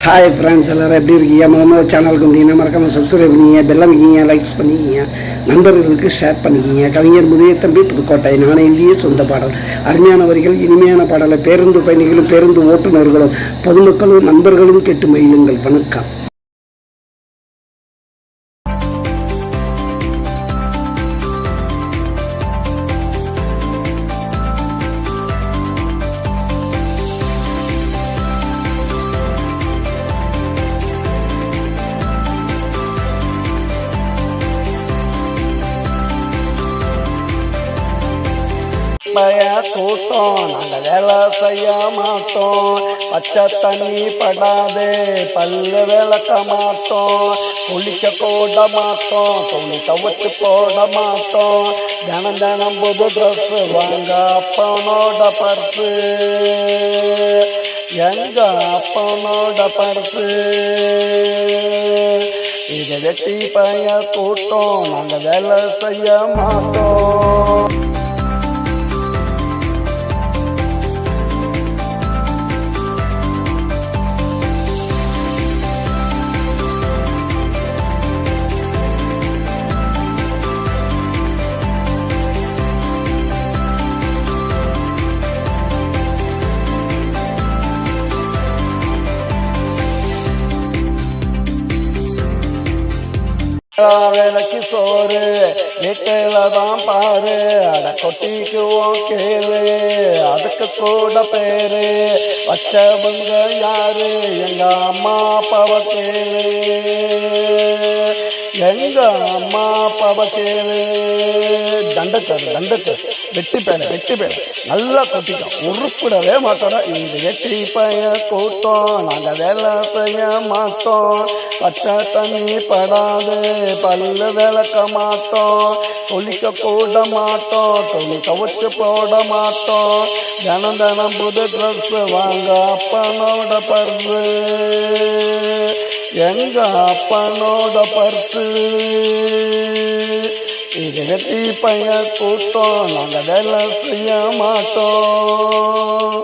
Hi friends, எல்லோரும் எப்படி இருக்கீங்க? முதல்ல சேனலுக்கு வந்தீங்கன்னா மறக்காமல் சப்ஸ்கிரைப் பண்ணிங்க, பெல்லம் வைக்கிங்க, லைக்ஸ் பண்ணிக்கிங்க, நண்பர்களுக்கு ஷேர் பண்ணிக்கிங்க. கவிஞர் முதியத்தம்பி, புதுக்கோட்டை. நான் எழுதிய சொந்த பாடல். அருமையான வரிகள், இனிமையான பாடலை பேருந்து பயணிகளும் பேருந்து ஓட்டுநர்களும் பொதுமக்களும் நண்பர்களும் கேட்டு மகிழுங்கள். வணக்கம். கூட்டம் நாங்கள் வேலை செய்ய மாட்டோம், பச்சை தண்ணி படாது பல்லு விளக்க மாட்டோம், குளிக்க போட மாட்டோம், துணி துவச்சு போட மாட்டோம், தினம் தினம் புது ட்ரெஸ் வாங்க அப்பனோட பர்ஸு, எங்க அப்பனோட பர்ஸு. இது வெட்டி பைய கூட்டம் நாங்கள் வேலை செய்ய மாட்டோம். வேலைக்கு சோறு வீட்டில தான் பாரு, அட கொட்டிக்குவோம் கேளு, அதுக்கு கூட பேரு வச்சவங்க யாரு? எங்க அம்மா அப்பாவை கேளு, எங்க அம்மா அப்பாவை கேளு. தண்டச்சோறு வெட்டி பேர நல்லா கொட்டிட்டோம், உருப்பிடவே மாட்டோம். இந்த வெட்டி பைய கூட்டம் நாங்கள் வேலை செய்ய மாட்டோம், பச்சை தண்ணி படாது பல்லு விளக்க மாட்டோம், குளிக்க கூட மாட்டோம், துணி துவச்சு போட மாட்டோம், தினம் தினம் புது ட்ரெஸ் வாங்க அப்பனோட பர்ஸு, எங்க அப்பனோட பர்ஸு. இது வெட்டி பைய கூட்டம் நாங்கள் வேலை செய்ய மாட்டோம்.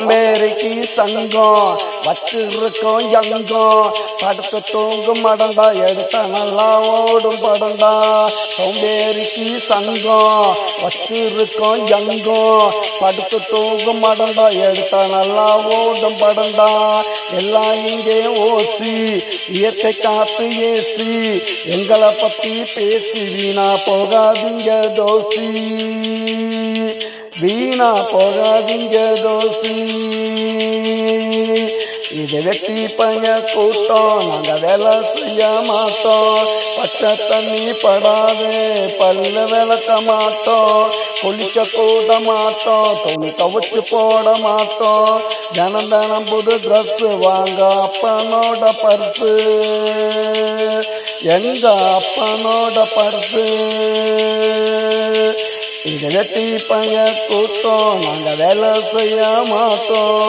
மேரிக்கு சங்கம் வச்சிருக்கோம் எங்கம், படுத்து தூங்கும் மடண்டா எடுத்த நல்லா ஓடும் படண்டா. சோம்பேரிக்கு சங்கம் வச்சிருக்கோம் எங்கம், படுத்து தூங்கும் மடண்டா எடுத்த நல்லா ஓடும் படண்டா. எல்லாம் இங்கே ஓசி இயற்கை காத்து ஏசி, எங்களை பத்தி பேசி வீணா போகாதீங்க தோசி, வீணா போகாதீங்க தோசி. இது வெட்டி பைய கூட்டம் நாங்கள் வேலை செய்ய மாட்டோம், பச்சை தண்ணி படாது பல்லு விளக்க மாட்டோம், குளிக்க கூட மாட்டோம், துணி துவச்சு போட மாட்டோம், தினம் தினம் புது ட்ரெஸ் வாங்க அப்பனோட பர்ஸு, எங்க அப்பனோட பர்ஸு. இது வெட்டி பைய கூட்டம் நாங்கள் வேலை செய்ய மாட்டோம்.